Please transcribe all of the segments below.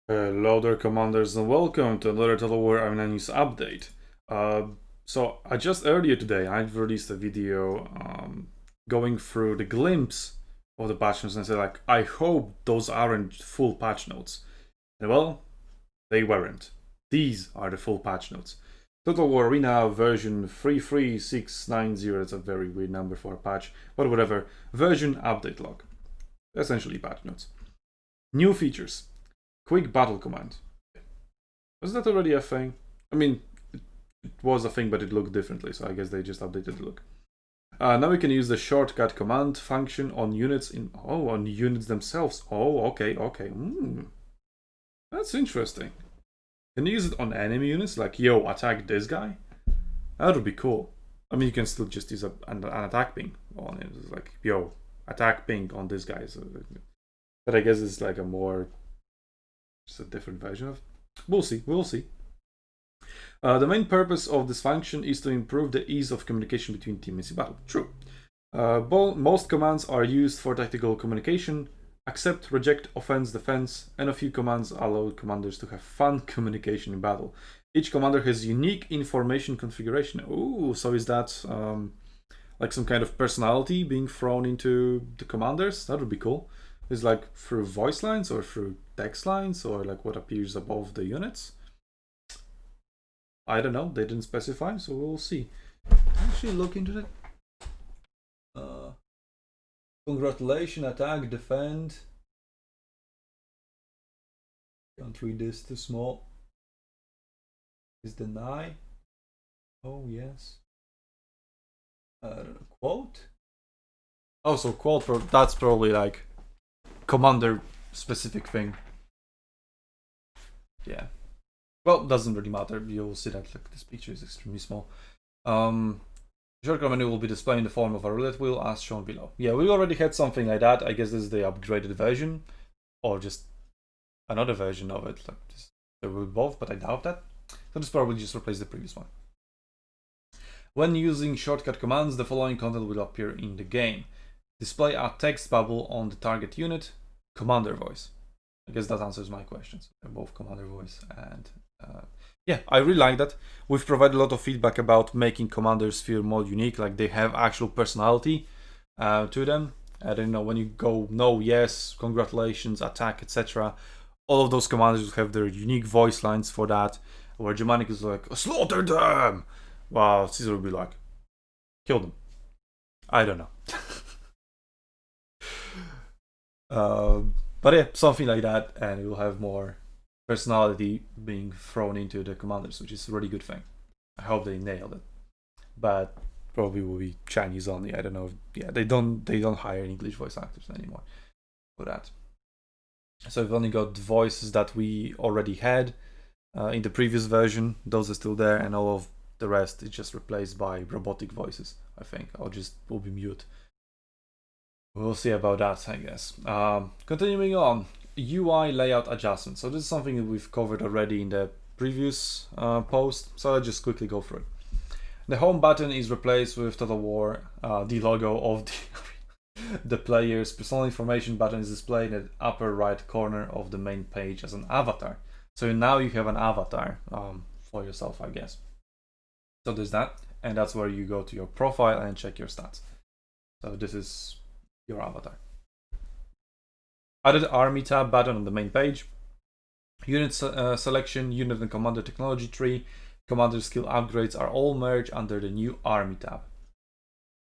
Hello there, commanders, and welcome to another Total War Arena News update. So just earlier today, I've released a video going through the glimpse of the patch notes and said, like, I hope those aren't full patch notes. And well, they weren't. These are the full patch notes. Total War Arena version 33690, that's a very weird number for a patch, but whatever. Version update log. Essentially patch notes. New features. Quick battle command. Was that already a thing? I mean, it was a thing, but it looked differently, so I guess they just updated the look. Now we can use the shortcut command function on units on units themselves. Oh, okay. That's interesting. Can you use it on enemy units? Like, yo, attack this guy? That would be cool. I mean, you can still just use an attack ping on it. It's like, yo, attack ping on this guy. So, but I guess it's like just a different version of. We'll see. The main purpose of this function is to improve the ease of communication between teammates in battle. True. Most commands are used for tactical communication: accept, reject, offense, defense, and a few commands allow commanders to have fun communication in battle. Each commander has unique information configuration. Ooh, so is that like some kind of personality being thrown into the commanders? That would be cool. Is like through voice lines or through text lines or like what appears above the units? I don't know. They didn't specify, so we'll see. Actually, look into that. Congratulations, attack, defend. Can't read this, too small. Is deny. Oh yes. Quote. Oh, so quote. That's probably like commander specific thing. Yeah. Well, doesn't really matter. You'll see that like this picture is extremely small. Shortcut menu will be displayed in the form of a roulette wheel as shown below. Yeah, we already had something like that. I guess this is the upgraded version, or just another version of it. Like this, there will be both, but I doubt that. So this probably just replace the previous one. When using shortcut commands, the following content will appear in the game. Display a text bubble on the target unit, commander voice. I guess that answers my questions. They're both commander voice and yeah, I really like that. We've provided a lot of feedback about making commanders feel more unique, like they have actual personality to them. And you know, when you go no, yes, congratulations, attack, etc., all of those commanders have their unique voice lines for that. Where Germanic is like, slaughter them! While Caesar would be like, kill them. I don't know. But yeah, something like that, and you'll have more personality being thrown into the commanders, which is a really good thing. I hope they nailed it, but probably will be Chinese only. I don't know. Yeah, they don't hire English voice actors anymore for that. So we've only got voices that we already had in the previous version. Those are still there, and all of the rest is just replaced by robotic voices. I think I'll just will be mute. We'll see about that, I guess. Continuing on, UI layout adjustment. So this is something that we've covered already in the previous post, so I'll just quickly go through it. The home button is replaced with Total War. The logo of the player's personal information button is displayed in the upper right corner of the main page as an avatar. So now you have an avatar for yourself, I guess. So there's that, and that's where you go to your profile and check your stats. So this is your avatar. Added army tab button on the main page. Unit selection, unit and commander technology tree, commander skill upgrades are all merged under the new army tab.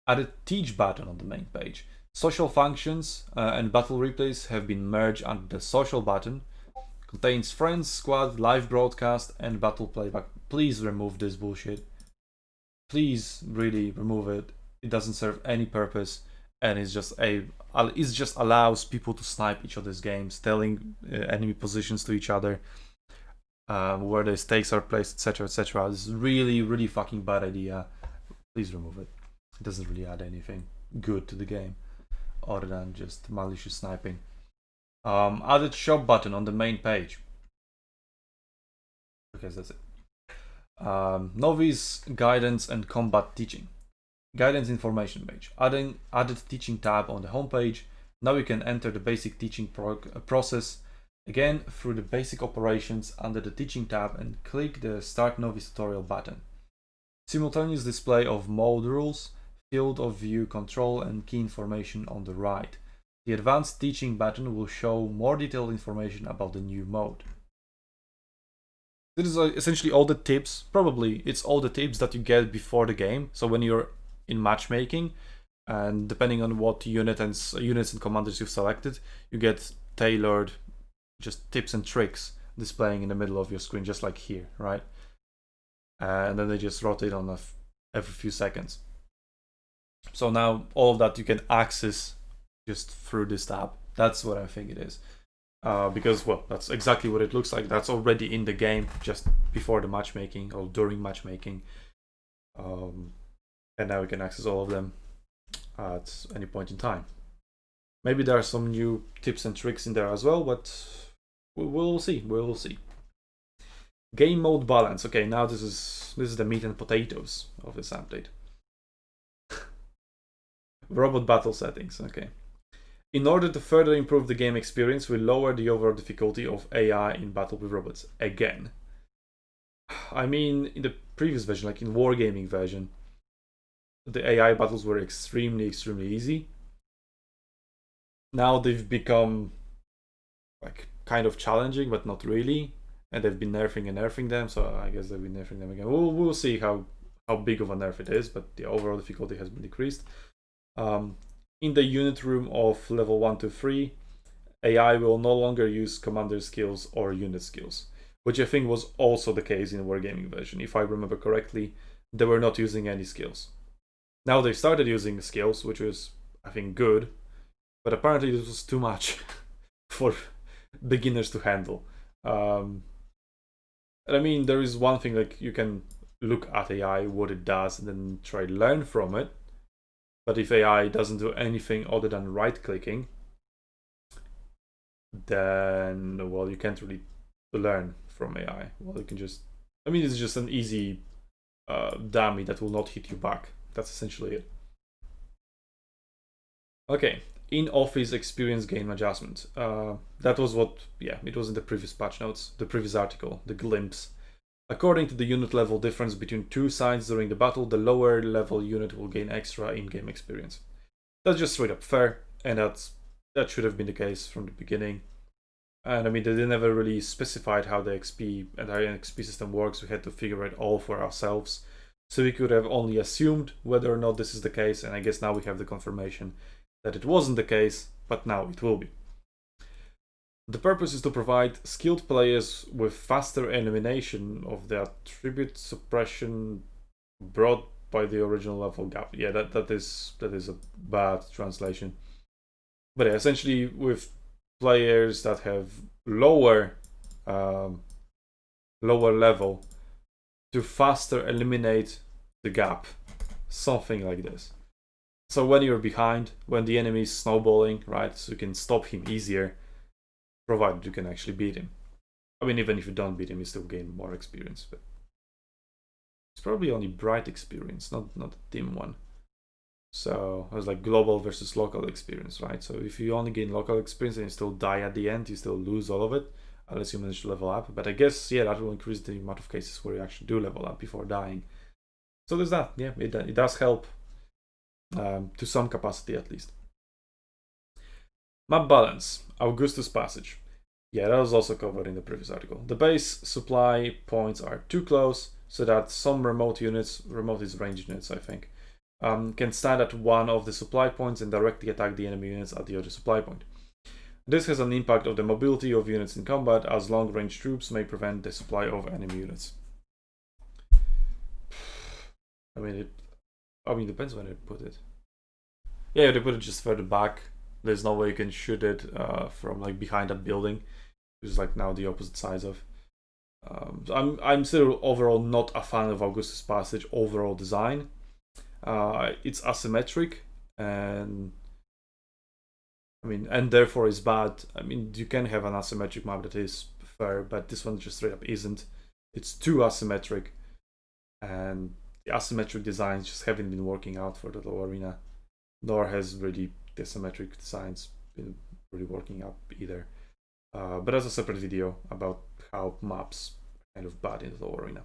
Added teach button on the main page. Social functions and battle replays have been merged under the social button. Contains friends, squad, live broadcast, and battle playback. Please remove this bullshit. Please really remove it. It doesn't serve any purpose. And it just allows people to snipe each other's games, telling enemy positions to each other, where the stakes are placed, etc. This is really fucking bad idea. Please remove it. It doesn't really add anything good to the game other than just malicious sniping. Added shop button on the main page. Okay, that's it. Novice guidance and combat teaching. Guidance information page. Added teaching tab on the homepage. Now you can enter the basic teaching process Again, through the basic operations under the teaching tab and click the Start Novice Tutorial button. Simultaneous display of mode rules, field of view control and key information on the right. The advanced teaching button will show more detailed information about the new mode. This is essentially all the tips, probably it's all the tips that you get before the game. So when you're in matchmaking, and depending on what units and commanders you've selected, you get tailored just tips and tricks displaying in the middle of your screen, just like here, right? And then they just rotate on every few seconds. So now all of that you can access just through this tab. That's what I think it is. Because, well, that's exactly what it looks like. That's already in the game just before the matchmaking or during matchmaking. And now we can access all of them at any point in time. Maybe there are some new tips and tricks in there as well, but we'll see. We'll see. Game mode balance. Okay, now this is the meat and potatoes of this update. Robot battle settings. Okay. In order to further improve the game experience, we lower the overall difficulty of AI in Battle with Robots again. I mean, in the previous version, like in Wargaming version, the AI battles were extremely easy. Now they've become like kind of challenging, but not really. And they've been nerfing them, so I guess they'll be nerfing them again. We'll see how big of a nerf it is, but the overall difficulty has been decreased. In the unit room of level 1 to 3, AI will no longer use commander skills or unit skills, which I think was also the case in the Wargaming version. If I remember correctly, they were not using any skills. Now they've started using skills, which was, I think, good, but apparently this was too much for beginners to handle. And I mean, there is one thing, like, you can look at AI, what it does, and then try to learn from it. But if AI doesn't do anything other than right-clicking, then, well, you can't really learn from AI. Well, you can just... I mean, it's just an easy dummy that will not hit you back. That's essentially it. Okay, in-office experience game adjustment. That was what... yeah, it was in the previous patch notes, the previous article, the glimpse. According to the unit level difference between two sides during the battle, the lower level unit will gain extra in-game experience. That's just straight up fair, and that should have been the case from the beginning. And I mean, they never really specified how the XP system works. We had to figure it all for ourselves. So we could have only assumed whether or not this is the case, and I guess now we have the confirmation that it wasn't the case, but now it will be. The purpose is to provide skilled players with faster elimination of the attribute suppression brought by the original level gap. Yeah, that is a bad translation. But yeah, essentially with players that have lower level to faster eliminate the gap. Something like this. So when you're behind, when the enemy is snowballing, right, so you can stop him easier, provided you can actually beat him. I mean, even if you don't beat him, you still gain more experience. But it's probably only bright experience, not a dim one. So it was like global versus local experience, right? So if you only gain local experience and you still die at the end, you still lose all of it, unless you manage to level up. But I guess, yeah, that will increase the amount of cases where you actually do level up before dying. So there's that. Yeah, it does help to some capacity at least. Map balance, Augustus Passage. Yeah, that was also covered in the previous article. The base supply points are too close, so that some remote units, remote is range units, I think, can stand at one of the supply points and directly attack the enemy units at the other supply point. This has an impact on the mobility of units in combat, as long-range troops may prevent the supply of enemy units. I mean, it depends when they put it. Yeah, they put it just further back. There's no way you can shoot it from like behind that building, which is like now the opposite sides of. I'm still overall not a fan of Augustus Passage overall design. It's asymmetric, and I mean, and therefore is bad. I mean, you can have an asymmetric map that is fair, but this one just straight up isn't. It's too asymmetric, and the asymmetric designs just haven't been working out for the low arena, nor has really the symmetric designs been really working out either. But that's a separate video about how maps are kind of bad in the low arena.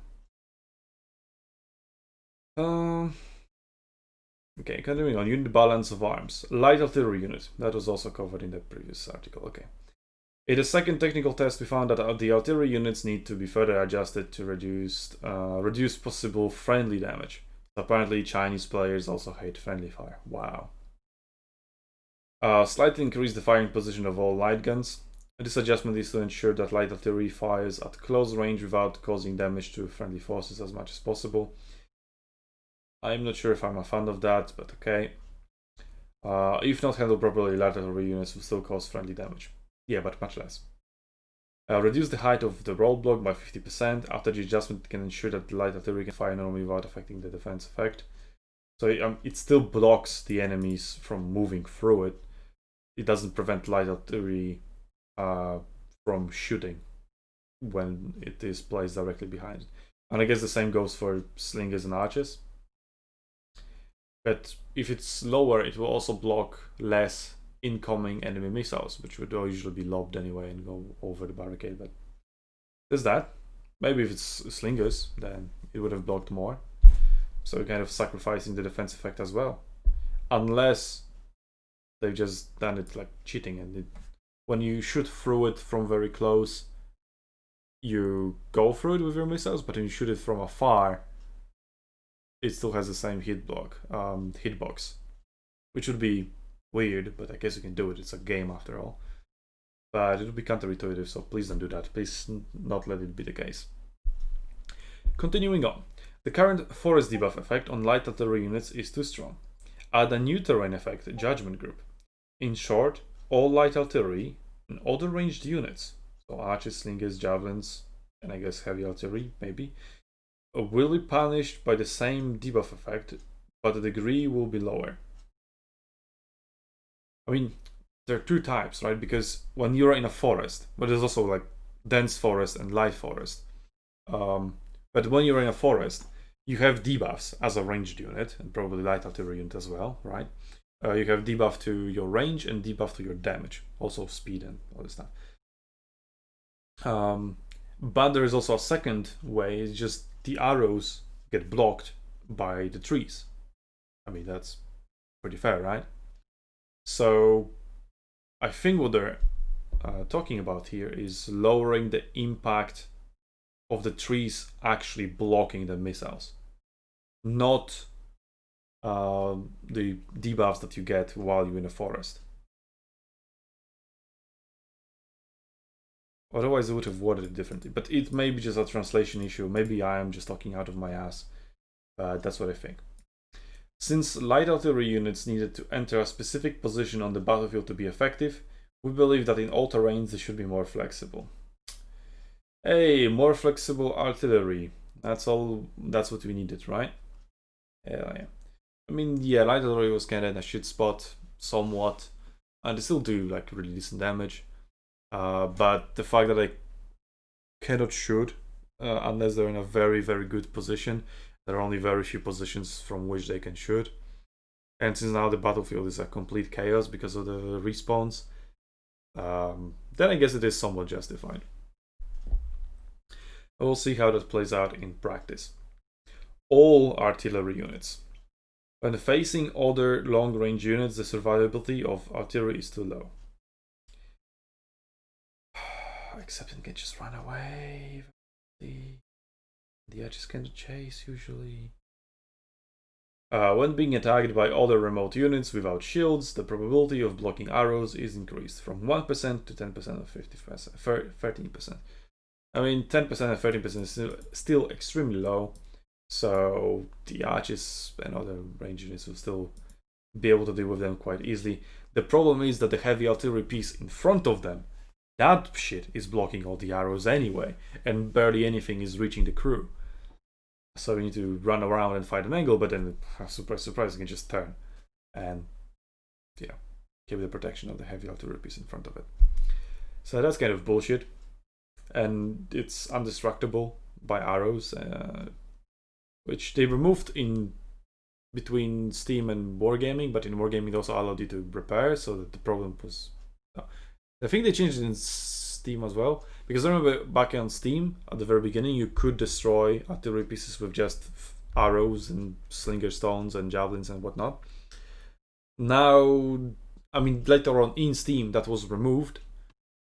Okay, continuing on, unit balance of arms. Light artillery unit. That was also covered in the previous article. Okay. In the second technical test, we found that the artillery units need to be further adjusted to reduce possible friendly damage. Apparently, Chinese players also hate friendly fire. Wow. Slightly increase the firing position of all light guns. This adjustment is to ensure that light artillery fires at close range without causing damage to friendly forces as much as possible. I'm not sure if I'm a fan of that, but okay. If not handled properly, light artillery units will still cause friendly damage. Yeah, but much less. Reduce the height of the roadblock by 50%. After the adjustment, can ensure that the light artillery can fire normally without affecting the defense effect. So it still blocks the enemies from moving through it. It doesn't prevent light artillery from shooting when it is placed directly behind it. And I guess the same goes for slingers and archers. But if it's lower, it will also block less incoming enemy missiles, which would usually be lobbed anyway and go over the barricade. But there's that. Maybe if it's slingers, then it would have blocked more. So you're kind of sacrificing the defense effect as well. Unless they've just done it like cheating, and when you shoot through it from very close, you go through it with your missiles, but when you shoot it from afar, it still has the same hitbox, which would be weird, but I guess you can do it. It's a game after all. But it would be counterintuitive, so please don't do that. Please not let it be the case. Continuing on. The current forest debuff effect on light artillery units is too strong. Add a new terrain effect, Judgment Group. In short, all light artillery and other ranged units, so archers, slingers, javelins, and I guess heavy artillery, maybe, will be punished by the same debuff effect, but the degree will be lower. I mean, there are two types, right? Because when you're in a forest, but there's also like dense forest and light forest. But when you're in a forest, you have debuffs as a ranged unit, and probably light artillery unit as well, right? You have debuff to your range and debuff to your damage, also speed and all this stuff. But there is also a second way, it's just the arrows get blocked by the trees. I mean, that's pretty fair, right? So I think what they're talking about here is lowering the impact of the trees actually blocking the missiles, not the debuffs that you get while you're in a forest. Otherwise, I would have worded it differently, but it may be just a translation issue. Maybe I am just talking out of my ass, but that's what I think. Since light artillery units needed to enter a specific position on the battlefield to be effective, we believe that in all terrains they should be more flexible. Hey, more flexible artillery. That's all. That's what we needed, right? Yeah. I mean, yeah, light artillery was kind of in a shit spot, somewhat, and they still do like really decent damage. But the fact that they cannot shoot unless they're in a very, very good position, there are only very few positions from which they can shoot. And since now the battlefield is a complete chaos because of the respawns, then I guess it is somewhat justified. We'll see how that plays out in practice. All artillery units. When facing other long-range units, the survivability of artillery is too low. Except it can just run away. The edges can chase usually. When being attacked by other remote units without shields, the probability of blocking arrows is increased from 1% to 10% of 13%. I mean, 10% and 13% is still extremely low, so the archers and other range units will still be able to deal with them quite easily. The problem is that the heavy artillery piece in front of them, that shit is blocking all the arrows anyway, and barely anything is reaching the crew. So we need to run around and fight an angle, but then, surprise, surprise, you can just turn and, yeah, give the protection of the heavy artillery piece in front of it. So that's kind of bullshit. And it's undestructible by arrows, which they removed in between Steam and Wargaming, but in Wargaming they also allowed you to repair, so that the problem was... I think they changed it in Steam as well. Because I remember back on Steam, at the very beginning, you could destroy artillery pieces with just arrows and slinger stones and javelins and whatnot. Now, I mean, later on in Steam, that was removed.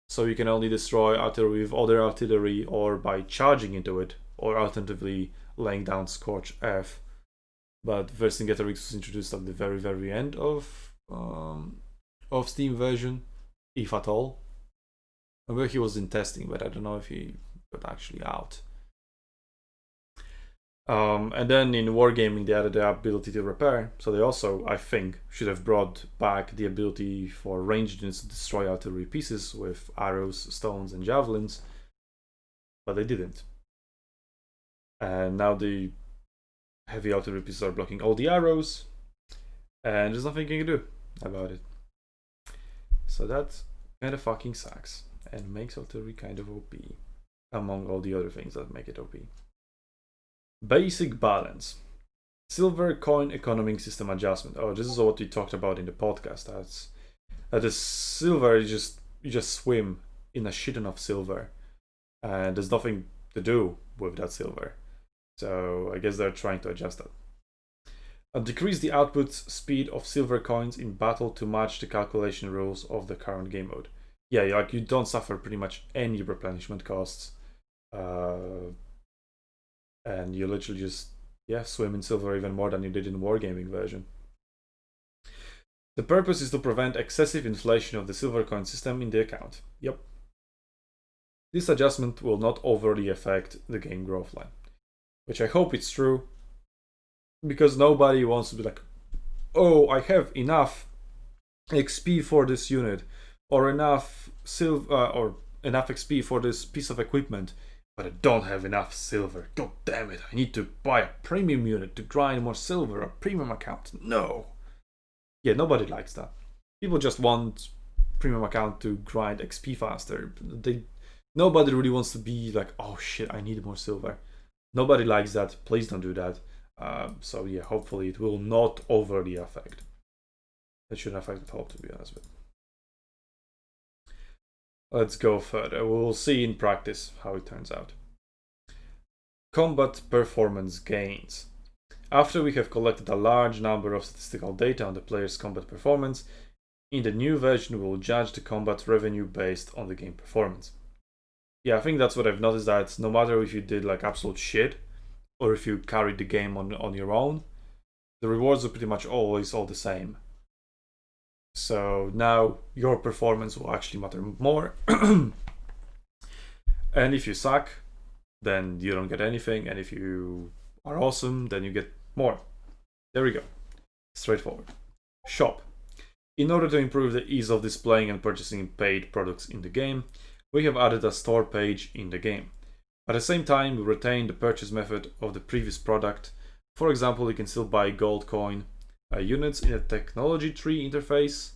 So you can only destroy artillery with other artillery or by charging into it, or alternatively laying down Scorch Earth. But Vercingetorix was introduced at the very, very end of Steam version, if at all. I remember he was in testing, but I don't know if he got actually out. And then in Wargaming, they added the ability to repair. So they also, I think, should have brought back the ability for ranged units to destroy artillery pieces with arrows, stones, and javelins. But they didn't. And now the heavy artillery pieces are blocking all the arrows. And there's nothing you can do about it. So that kind of fucking sucks. And makes artillery kind of OP. Among all the other things that make it OP. Basic balance. Silver coin economic system adjustment. Oh, this is what we talked about in the podcast. That the silver, you just swim in a shit ton of silver. And there's nothing to do with that silver. So I guess they're trying to adjust that. Decrease the output speed of silver coins in battle to match the calculation rules of the current game mode. Yeah, like you don't suffer pretty much any replenishment costs. And you literally just, swim in silver even more than you did in Wargaming version. The purpose is to prevent excessive inflation of the silver coin system in the account. Yep. This adjustment will not overly affect the game growth line. Which I hope it's true. Because nobody wants to be like, oh, I have enough XP for this unit. Or enough enough XP for this piece of equipment. But I don't have enough silver. God damn it, I need to buy a premium unit to grind more silver, a premium account. No. Yeah, nobody likes that. People just want premium account to grind XP faster. Nobody really wants to be like, oh shit, I need more silver. Nobody likes that. Please don't do that. So yeah, hopefully it will not overly affect. It shouldn't affect at all, to be honest with you. Let's go further. We'll see in practice how it turns out. Combat performance gains. After we have collected a large number of statistical data on the player's combat performance, in the new version we will judge the combat revenue based on the game performance. Yeah, I think that's what I've noticed, that no matter if you did like absolute shit or if you carried the game on your own, the rewards are pretty much always all the same. So now your performance will actually matter more. And if you suck, then you don't get anything. And if you are awesome, then you get more. There we go. Straightforward. Shop. In order to improve the ease of displaying and purchasing paid products in the game, we have added a store page in the game. At the same time, we retain the purchase method of the previous product. For example, you can still buy gold coin units in a technology tree interface.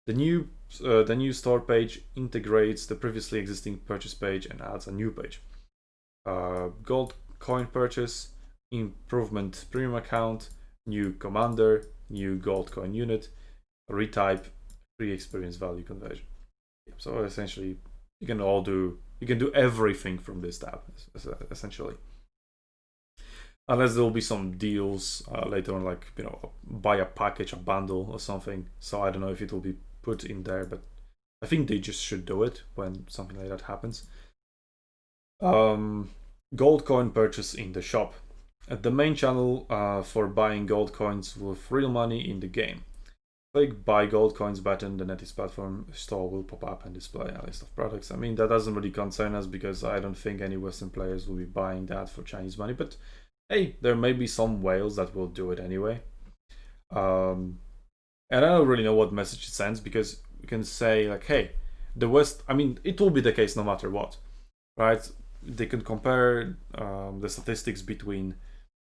The new store page integrates the previously existing purchase page and adds a new page. Gold coin purchase, improvement premium account, new commander, new gold coin unit, retype, free experience value conversion. So essentially, you can do everything from this tab, essentially. Unless there will be some deals later on, like, buy a package, a bundle or something. So I don't know if it will be put in there, but I think they just should do it when something like that happens. Gold coin purchase in the shop. At the main channel for buying gold coins with real money in the game. Click buy gold coins button, the NetEase platform store will pop up and display a list of products. I mean, that doesn't really concern us because I don't think any Western players will be buying that for Chinese money, but hey, there may be some whales that will do it anyway. And I don't really know what message it sends, because you can say like, hey, the West, I mean, it will be the case no matter what, right? They can compare the statistics between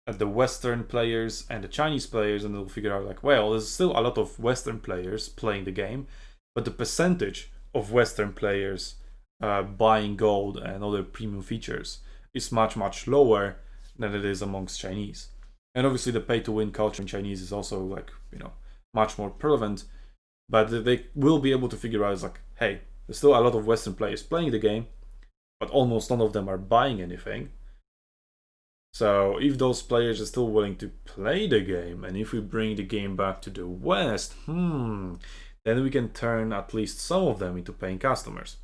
the Western players and the Chinese players, and they'll figure out like, well, there's still a lot of Western players playing the game, but the percentage of Western players buying gold and other premium features is much, much lower than it is amongst Chinese. And obviously the pay-to-win culture in Chinese is also like, much more prevalent, but they will be able to figure out like, hey, There's still a lot of Western players playing the game, but almost none of them are buying anything. So if those players are still willing to play the game, and if we bring the game back to the West, then we can turn at least some of them into paying customers.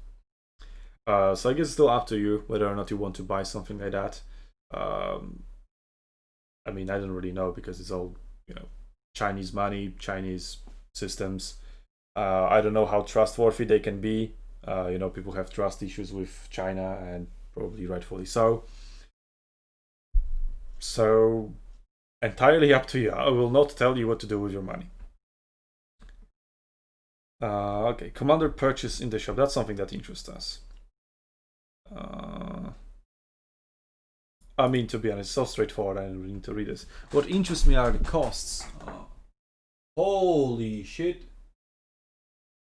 So I guess it's still up to you whether or not you want to buy something like that. I mean, I don't really know because it's all, Chinese money, Chinese systems. I don't know how trustworthy they can be. People have trust issues with China, and probably rightfully so. So, entirely up to you. I will not tell you what to do with your money. Okay, commander purchase in the shop. That's something that interests us. I mean, to be honest, so straightforward. I don't really need to read this. What interests me are the costs. Holy shit!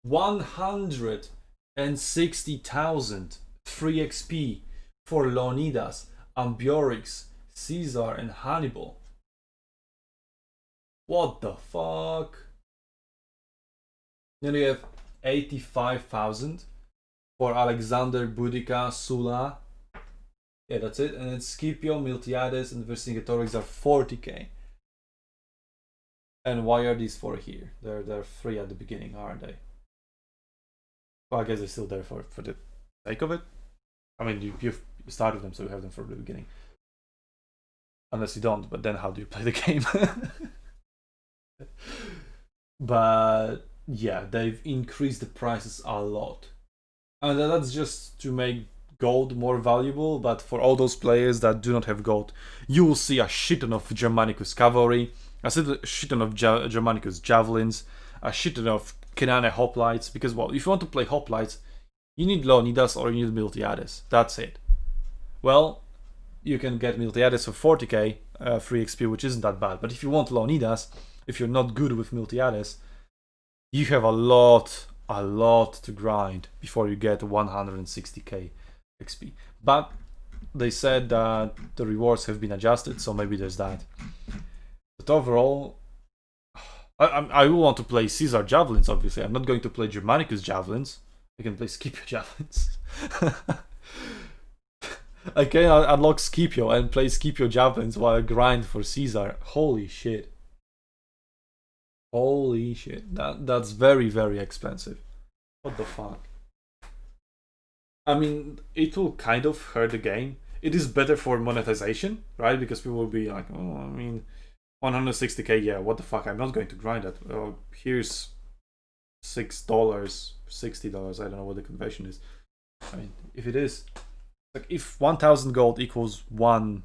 160,000 free XP for Leonidas, Ambiorix, Caesar, and Hannibal. What the fuck? Then we have 85,000 for Alexander, Boudica, Sulla. Yeah, that's it. And then Scipio, Miltiades, and Vercingetorix are 40k. And why are these four here? They're free at the beginning, aren't they? Well, I guess they're still there for the sake of it. I mean, you started them, so you have them from the beginning. Unless you don't, but then how do you play the game? But yeah, they've increased the prices a lot. And that's just to make gold more valuable, but for all those players that do not have gold, you will see a shit ton of Germanicus cavalry, a shit ton of Germanicus javelins, a shit ton of Kenane hoplites, because, well, if you want to play hoplites, you need Leonidas or you need Miltiades. That's it. Well, you can get Miltiades for 40k free XP, which isn't that bad. But if you want Leonidas, if you're not good with Miltiades, you have a lot to grind before you get 160k XP. But they said that the rewards have been adjusted, so maybe there's that. But overall, I will want to play Caesar javelins, obviously. I'm not going to play Germanicus javelins. I can play Scipio javelins. I can unlock Scipio and play Scipio javelins while I grind for Caesar. Holy shit. Holy shit. That's very, very expensive. What the fuck? I mean, it will kind of hurt the game. It is better for monetization, right? Because people will be like, oh, I mean, 160k, yeah, what the fuck? I'm not going to grind that. Here's $6, $60. I don't know what the conversion is. I mean, if it is, like, if 1,000 gold equals €1 or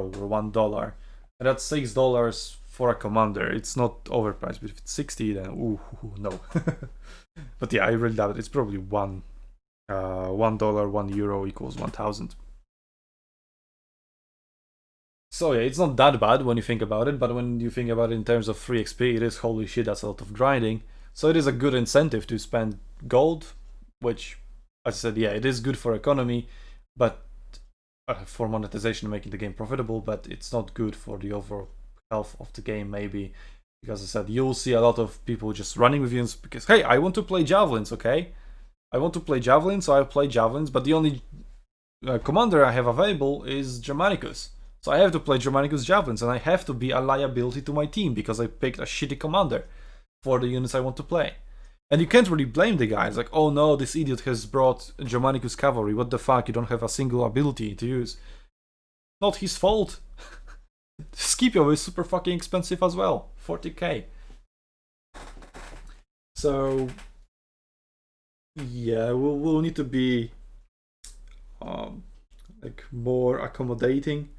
$1, and that's $6 for a commander, it's not overpriced. But if it's 60, then ooh, no. But yeah, I really doubt it. It's probably $1, €1 equals 1,000. So yeah, it's not that bad when you think about it, but when you think about it in terms of free XP, it is, holy shit, that's a lot of grinding. So it is a good incentive to spend gold, which, as I said, yeah, it is good for economy, but for monetization, making the game profitable, but it's not good for the overall health of the game, maybe. Because, as I said, you'll see a lot of people just running with units because, hey, I want to play javelins, okay? I want to play javelins, so I play javelins, but the only commander I have available is Germanicus. So I have to play Germanicus javelins, and I have to be a liability to my team because I picked a shitty commander for the units I want to play. And you can't really blame the guys, like, oh no, this idiot has brought Germanicus cavalry, what the fuck, you don't have a single ability to use. Not his fault. Scipio is super fucking expensive as well, 40k. So yeah, we'll need to be like more accommodating.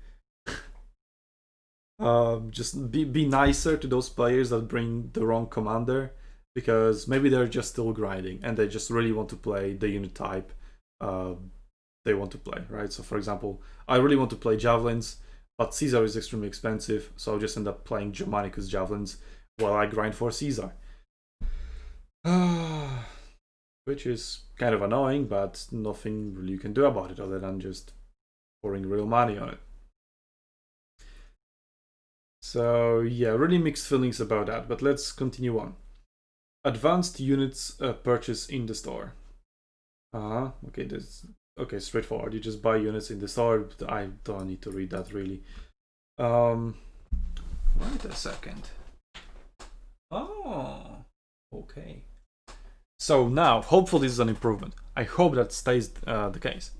Just be nicer to those players that bring the wrong commander, because maybe they're just still grinding and they just really want to play the unit type they want to play, right? So for example, I really want to play javelins, but Caesar is extremely expensive, so I'll just end up playing Germanicus javelins while I grind for Caesar. Which is kind of annoying, but nothing really you can do about it other than just pouring real money on it. So yeah, really mixed feelings about that, but let's continue on. Advanced units purchase in the store. Okay, this okay, straightforward. You just buy units in the store. I don't need to read that really. Wait a second. Oh, okay. So now, hopefully, this is an improvement. I hope that stays the case,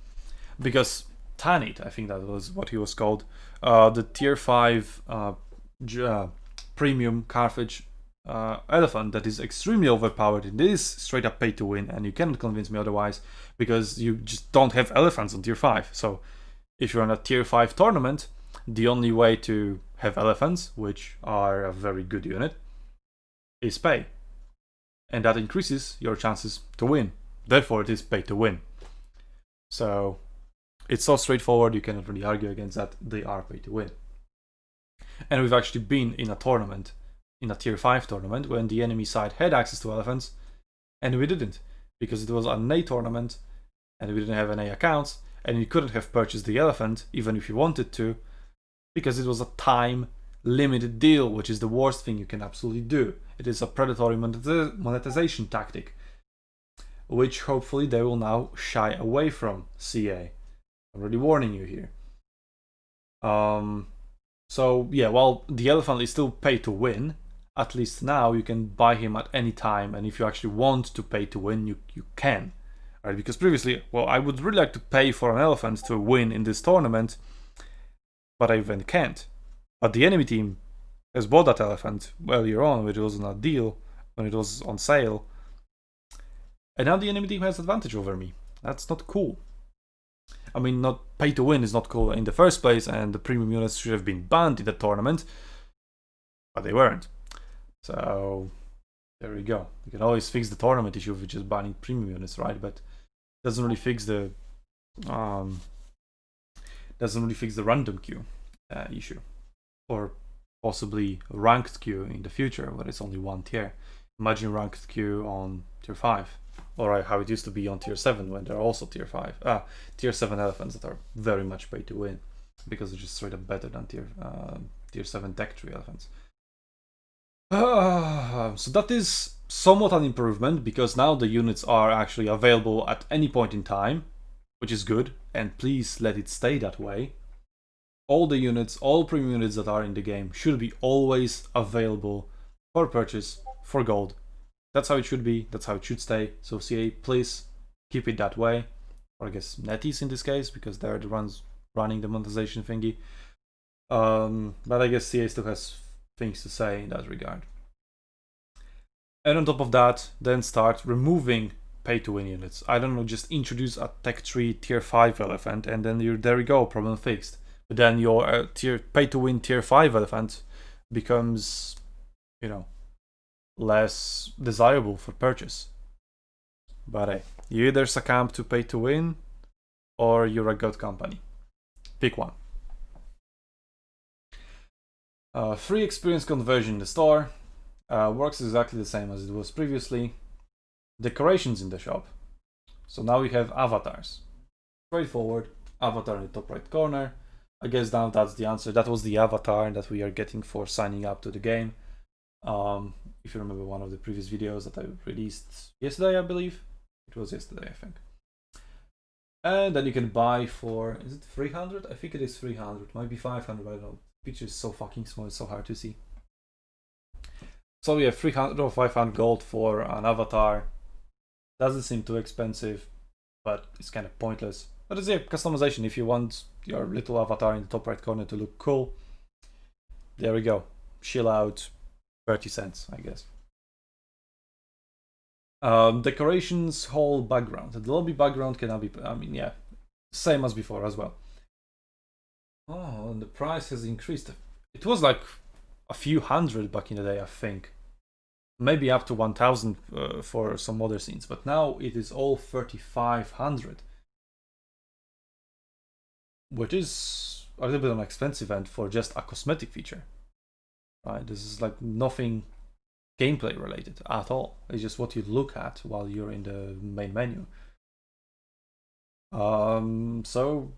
because Tanit, I think that was what he was called, the tier 5 premium Carthage elephant that is extremely overpowered. It is straight up pay to win, and you cannot convince me otherwise, because you just don't have elephants on tier 5. So if you're on a tier 5 tournament, the only way to have elephants, which are a very good unit, is pay. And that increases your chances to win. Therefore, it is pay to win. So it's so straightforward, you cannot really argue against that. They are pay to win. And we've actually been in a tournament, in a tier 5 tournament, when the enemy side had access to elephants, and we didn't, because it was an A tournament, and we didn't have any accounts, and you couldn't have purchased the elephant, even if you wanted to, because it was a time limited deal, which is the worst thing you can absolutely do. It is a predatory monetization tactic, which hopefully they will now shy away from, CA. I'm already warning you here. So yeah, while the elephant is still pay to win, at least now you can buy him at any time, and if you actually want to pay to win, you can. Right? Because previously, well, I would really like to pay for an elephant to win in this tournament, but I then can't. But the enemy team has bought that elephant earlier on when it was on a deal, when it was on sale, and now the enemy team has advantage over me. That's not cool. I mean, not pay to win is not cool in the first place, and the premium units should have been banned in the tournament, but they weren't. So there we go. You can always fix the tournament issue with just banning premium units, right? But it doesn't really fix the random queue issue, or possibly ranked queue in the future where it's only one tier. Imagine ranked queue on tier 5, or how it used to be on tier 7 when there are also tier 7 elephants that are very much pay to win, because they're just straight up better than tier 7 tech tree elephants. So that is somewhat an improvement, because now the units are actually available at any point in time, which is good, and please let it stay that way. All the units, all premium units that are in the game should be always available for purchase for gold. That's how it should be, that's how it should stay. So CA, please keep it that way. Or I guess NetEase in this case, because they're the ones running the monetization thingy. But I guess CA still has things to say in that regard. And on top of that, then start removing pay to win units. I don't know, just introduce a tech tree tier 5 elephant, and then there we go, problem fixed. But then your pay to win tier 5 elephant becomes, less desirable for purchase. But hey, you either succumb to pay to win, or you're a god company. Pick one. Free experience conversion in the store. Works exactly the same as it was previously. Decorations in the shop. So now we have avatars. Straightforward. Avatar in the top right corner. I guess now that's the answer. That was the avatar that we are getting for signing up to the game. If you remember one of the previous videos that I released yesterday, I believe. It was yesterday, I think. And then you can buy for, is it 300? I think it is 300, might be 500, I don't know. The picture is so fucking small, it's so hard to see. So we have 300 or 500 gold for an avatar. Doesn't seem too expensive, but it's kind of pointless. But it's customization. If you want your little avatar in the top right corner to look cool, there we go. Chill out, 30 cents, I guess. Decorations, whole background. The lobby background cannot be, same as before as well. Oh, and the price has increased. It was like a few hundred back in the day, I think. Maybe up to 1,000 for some other scenes, but now it is all 3,500. Which is a little bit on the expensive end for just a cosmetic feature. Right? This is like nothing gameplay related at all. It's just what you look at while you're in the main menu. So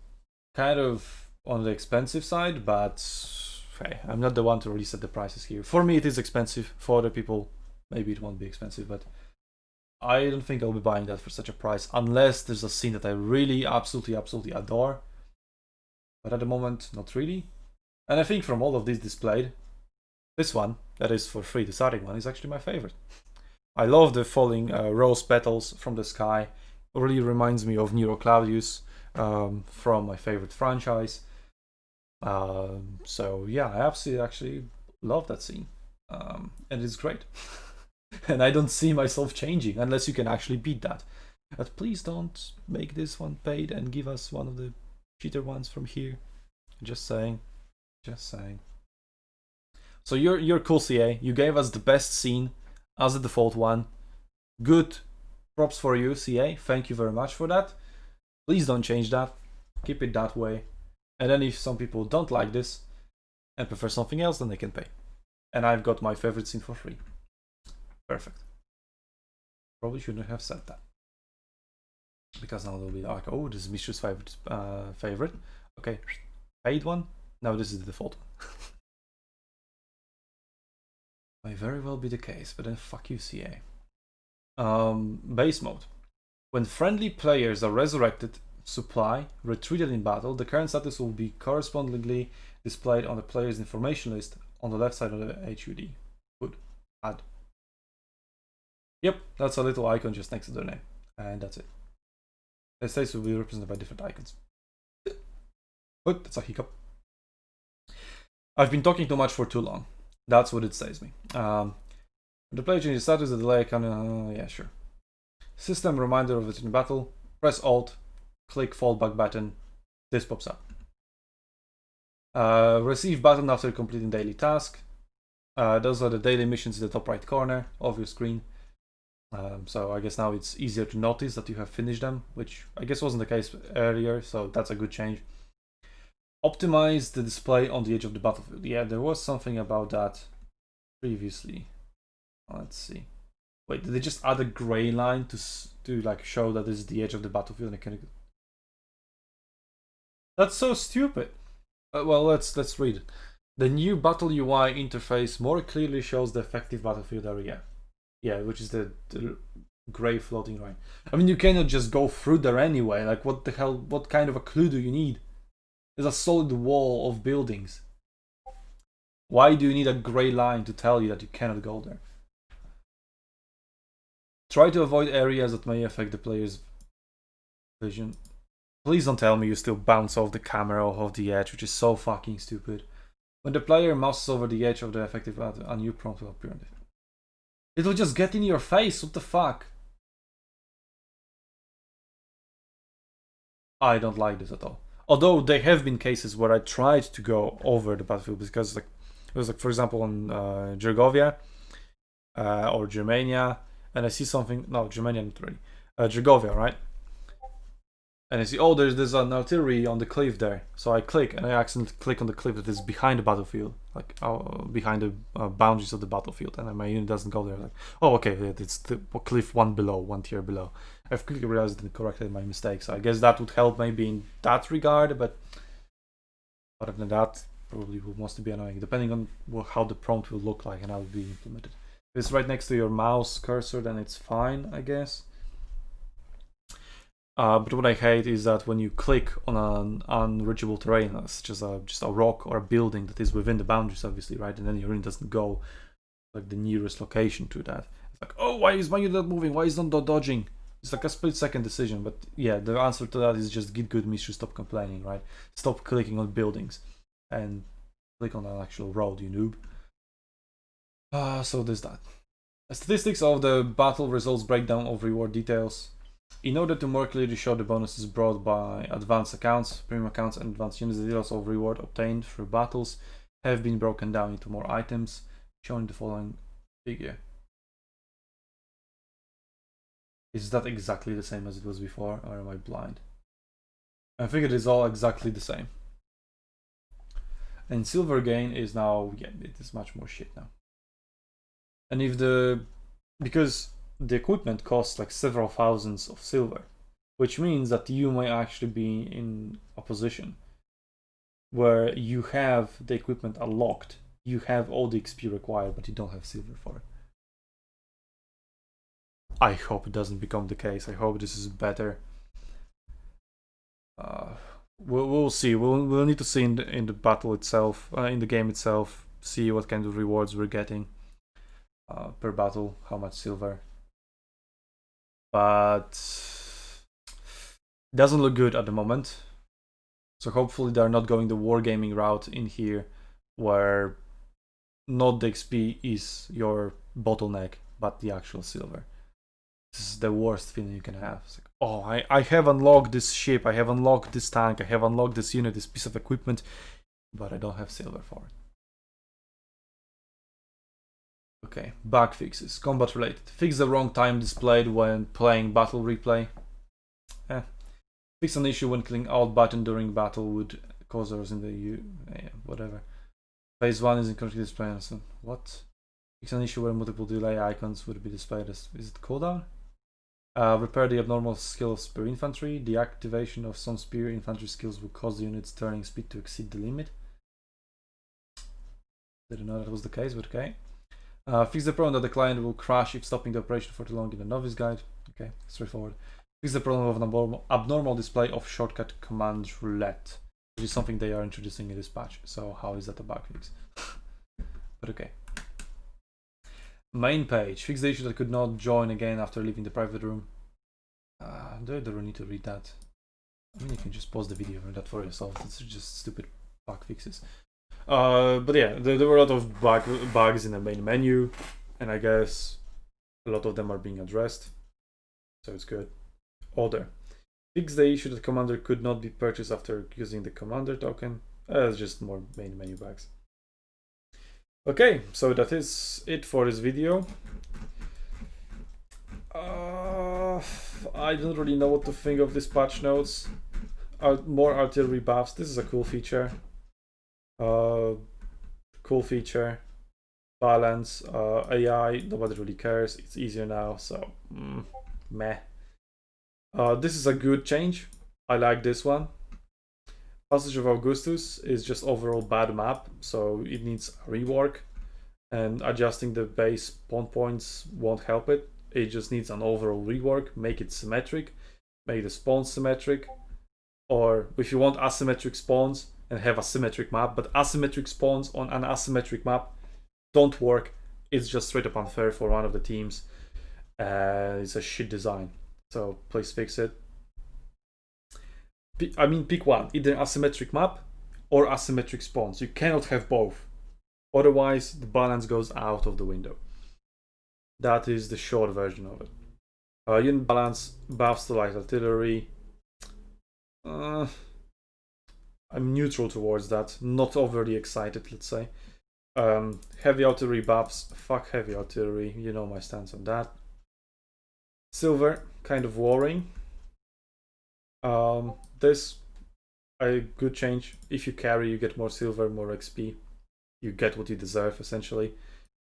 kind of on the expensive side, but hey, I'm not the one to really set the prices here. For me it is expensive. For other people maybe it won't be expensive, but I don't think I'll be buying that for such a price unless there's a scene that I really absolutely adore. But at the moment, not really. And I think from all of these displayed, this one, that is for free, the starting one, is actually my favorite. I love the falling rose petals from the sky. It really reminds me of Nero Claudius from my favorite franchise. So yeah, I absolutely actually love that scene. And it's great. And I don't see myself changing unless you can actually beat that. But please don't make this one paid and give us one of the cheater ones from here. Just saying. Just saying. So you're cool, CA. You gave us the best scene as the default one. Good props for you, CA. Thank you very much for that. Please don't change that. Keep it that way. And then if some people don't like this and prefer something else, then they can pay. And I've got my favorite scene for free. Perfect. Probably shouldn't have said that. Because now they'll be like, oh, this is Mishra's favorite. Okay, paid one. Now this is the default one. May very well be the case, but then fuck you, CA. Base mode. When friendly players are resurrected, supply, retreated in battle, the current status will be correspondingly displayed on the player's information list on the left side of the HUD. Good. Add. Yep, that's a little icon just next to their name. And that's it. The states will be represented by different icons. Oh, that's a hiccup. I've been talking too much for too long. That's what it says me. The player changes status, the delay can... yeah, sure. System reminder of it in battle. Press Alt, click fallback button. This pops up. Receive button after completing daily task. Those are the daily missions in the top right corner of your screen. So I guess now it's easier to notice that you have finished them, which I guess wasn't the case earlier, so that's a good change. Optimize the display on the edge of the battlefield. Yeah, there was something about that previously. Let's see. Wait, did they just add a gray line to like show that this is the edge of the battlefield? That's so stupid. Well, let's read it. The new battle UI interface more clearly shows the effective battlefield area. Yeah, which is the gray floating line. I mean, you cannot just go through there anyway. Like, what the hell? What kind of a clue do you need? There's a solid wall of buildings. Why do you need a gray line to tell you that you cannot go there? Try to avoid areas that may affect the player's vision. Please don't tell me you still bounce off the camera or off the edge, which is so fucking stupid. When the player mouses over the edge of the effective battle, a new prompt will appear. It'll just get in your face, what the fuck? I don't like this at all. Although there have been cases where I tried to go over the battlefield because, like, it was like, for example, on Gergovia or Germania, and I see something. No, Germania not really. Gergovia, right? And I see, oh, there's an artillery on the cliff there. So I click, and I accidentally click on the cliff that is behind the battlefield, like behind the boundaries of the battlefield, and my unit doesn't go there. Like, oh, okay, it's the cliff one tier below. I've quickly realized and corrected my mistake, so I guess that would help maybe in that regard, but other than that, probably will mostly be annoying, depending on how the prompt will look like and how it will be implemented. If it's right next to your mouse cursor, then it's fine, I guess. But what I hate is that when you click on an unreachable terrain, such as just a rock or a building that is within the boundaries, obviously, right, and then your unit doesn't go like the nearest location to that. It's like, oh, why is my unit not moving? Why is it not dodging? It's like a split-second decision, but yeah, the answer to that is just get good, Mr. Stop complaining, right? Stop clicking on buildings and click on an actual road, you noob. So there's that. Statistics of the battle results breakdown of reward details. In order to more clearly show the bonuses brought by advanced accounts, premium accounts, and advanced units, the details of reward obtained through battles have been broken down into more items, showing the following figure. Is that exactly the same as it was before, or am I blind? I think it is all exactly the same. And silver gain is now, yeah, it is much more shit now. And if because the equipment costs like several thousands of silver, which means that you may actually be in a position where you have the equipment unlocked, you have all the XP required, but you don't have silver for it. I hope it doesn't become the case. I hope this is better. We'll see. We'll need to see in the battle itself, in the game itself, see what kind of rewards we're getting per battle, how much silver. But it doesn't look good at the moment. So hopefully they're not going the wargaming route in here, where not the XP is your bottleneck, but the actual silver. This is the worst feeling you can have. It's like, oh, I have unlocked this ship, I have unlocked this tank, I have unlocked this unit, this piece of equipment, but I don't have silver for it. Okay, bug fixes, combat related. Fix the wrong time displayed when playing battle replay. Fix an issue when clicking out button during battle would cause errors in the whatever. Phase 1 is incorrectly displayed. So what? Fix an issue where multiple delay icons would be displayed as. Is it cooldown? Repair the abnormal skill of spear infantry. The activation of some spear infantry skills will cause the unit's turning speed to exceed the limit. Didn't know that was the case, but okay. Fix the problem that the client will crash if stopping the operation for too long in the novice guide. Okay, straightforward. Fix the problem of an abnormal display of shortcut command roulette, which is something they are introducing in this patch. So how is that a bug fix? But okay. Main page. Fix the issue that could not join again after leaving the private room. Do I really need to read that? I mean, you can just pause the video and read that for yourself. It's just stupid bug fixes. But yeah, there were a lot of bugs in the main menu, and I guess a lot of them are being addressed, so it's good. Order. Fix the issue that commander could not be purchased after using the commander token. It's just more main menu bugs. Okay, so that is it for this video. I don't really know what to think of this patch notes. More artillery buffs. This is a cool feature. Cool feature. Balance. AI. Nobody really cares. It's easier now. So meh. This is a good change. I like this one. Passage of Augustus is just overall bad map, so it needs a rework, and adjusting the base spawn points won't help it. It just needs an overall rework, make it symmetric, make the spawns symmetric, or if you want asymmetric spawns and have a symmetric map, but asymmetric spawns on an asymmetric map don't work. It's just straight up unfair for one of the teams. It's a shit design, so please fix it. I mean, pick one, either asymmetric map or asymmetric spawns. You cannot have both, otherwise the balance goes out of the window. That is the short version of it. Unit balance, buffs to light artillery. I'm neutral towards that, not overly excited, let's say. Heavy artillery buffs, fuck heavy artillery, you know my stance on that. Silver, kind of worrying. This, a good change. If you carry, you get more silver, more XP. You get what you deserve, essentially.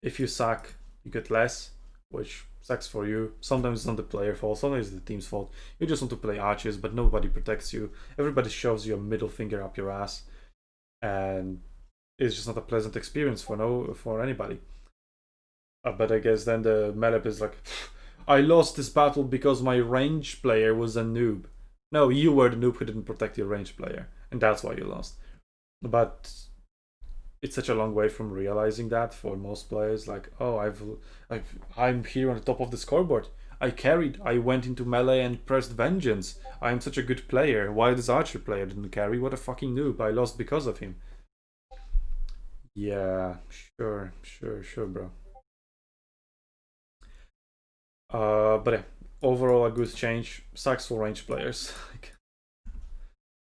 If you suck, you get less, which sucks for you. Sometimes it's not the player's fault, sometimes it's the team's fault. You just want to play archers, but nobody protects you. Everybody shoves you a middle finger up your ass, and it's just not a pleasant experience for anybody. But I guess then the melee is like, I lost this battle because my range player was a noob. No, you were the noob who didn't protect your range player, and that's why you lost. But it's such a long way from realizing that for most players. Like, oh, I'm here on the top of the scoreboard. I carried. I went into melee and pressed vengeance. I'm such a good player. Why this archer player didn't carry? What a fucking noob. I lost because of him. Yeah, sure, bro. But yeah, overall a good change. Sucks for range players. Like,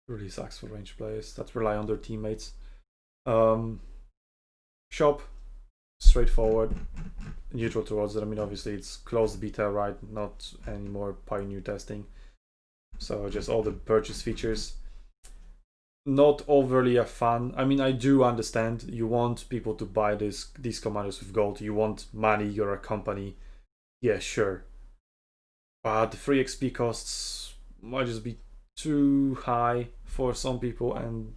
really sucks for range players that rely on their teammates. Shop, straightforward, neutral towards it. I mean, obviously it's closed beta, right? Not any more pioneer testing. So just all the purchase features. Not overly a fan. I mean, I do understand you want people to buy these commanders with gold. You want money. You're a company. Yeah, sure. But the free XP costs might just be too high for some people, and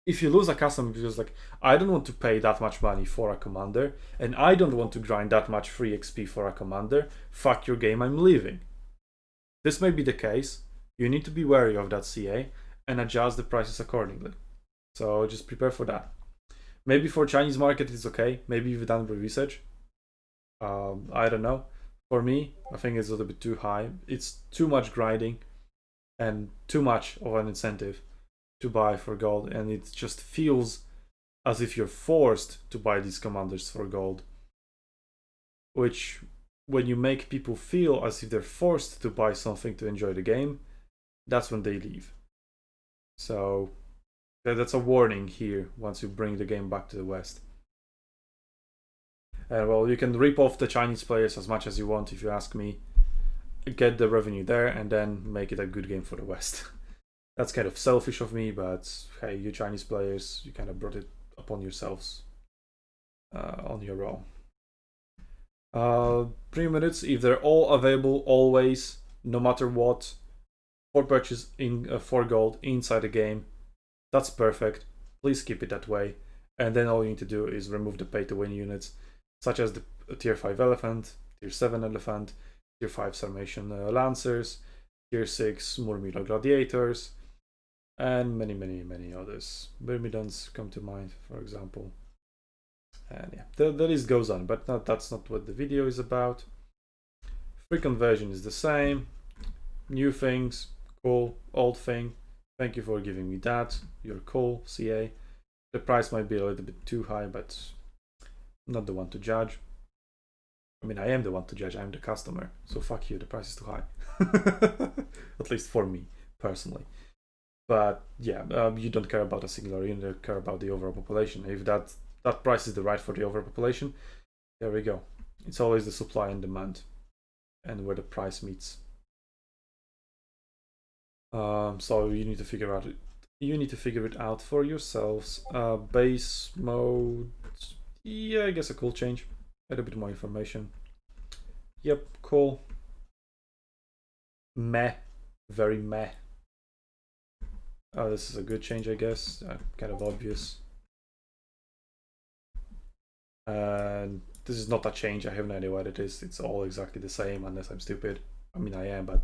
if you lose a customer because like I don't want to pay that much money for a commander and I don't want to grind that much free XP for a commander, fuck your game, I'm leaving. This may be the case. You need to be wary of that CA and adjust the prices accordingly. So just prepare for that. Maybe for Chinese market it's okay. Maybe you've done the research. I don't know. For me, I think it's a little bit too high. It's too much grinding and too much of an incentive to buy for gold, and it just feels as if you're forced to buy these commanders for gold, which when you make people feel as if they're forced to buy something to enjoy the game, that's when they leave. So that's a warning here once you bring the game back to the West. And well, you can rip off the Chinese players as much as you want if you ask me, get the revenue there and then make it a good game for the West. That's kind of selfish of me, but hey, you Chinese players, you kind of brought it upon yourselves on your own. 3 minutes, if they're all available always, no matter what, for purchase in 4 gold inside the game, that's perfect. Please keep it that way. And then all you need to do is remove the pay-to-win units, such as the tier 5 elephant, tier 7 elephant, tier 5 Sarmatian Lancers, tier 6 Murmillo Gladiators, and many others. Myrmidons come to mind, for example. And yeah, the list goes on, but that's not what the video is about. Free conversion is the same. New things, cool. Old thing, thank you for giving me that. You're cool, CA. The price might be a little bit too high, but I'm not the one to judge. I mean, I am the one to judge, I'm the customer. So fuck you, the price is too high. At least for me, personally. But yeah, you don't care about a singular unit, you care about the overall population. If that price is the right for the overall population, there we go. It's always the supply and demand and where the price meets. So you need to figure out it. You need to figure it out for yourselves. Base mode, yeah, I guess a cool change. Add a bit more information. Yep, cool. Meh, very meh. This is a good change, I guess. Kind of obvious. And this is not a change. I have no idea what it is. It's all exactly the same, unless I'm stupid. I mean, I am, but.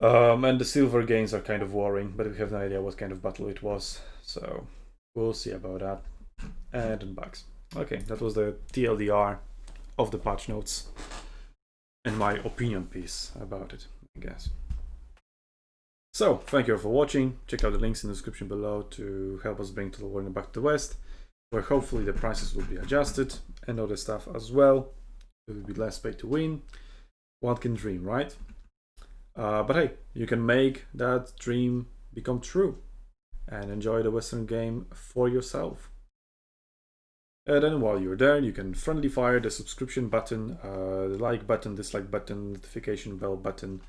And the silver gains are kind of worrying, but we have no idea what kind of battle it was. So we'll see about that. And unbox. Okay, that was the TLDR of the patch notes and my opinion piece about it, I guess. So, thank you all for watching. Check out the links in the description below to help us bring Total Warning back to the West, where hopefully the prices will be adjusted and other stuff as well. It will be less pay to win. One can dream, right? But hey, you can make that dream become true and enjoy the Western game for yourself. And then while you're there, you can friendly fire the subscription button, the like button, dislike button, notification bell button.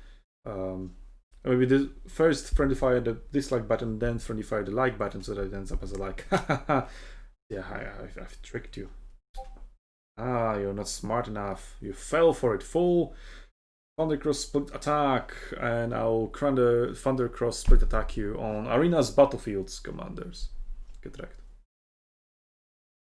Maybe the first friendly fire the dislike button, then friendly fire the like button so that it ends up as a like. Yeah, I've tricked you. Ah, you're not smart enough. You fell for it. Full Thundercross split attack, and I'll Thundercross split attack you on Arena's Battlefields commanders. Get wrecked.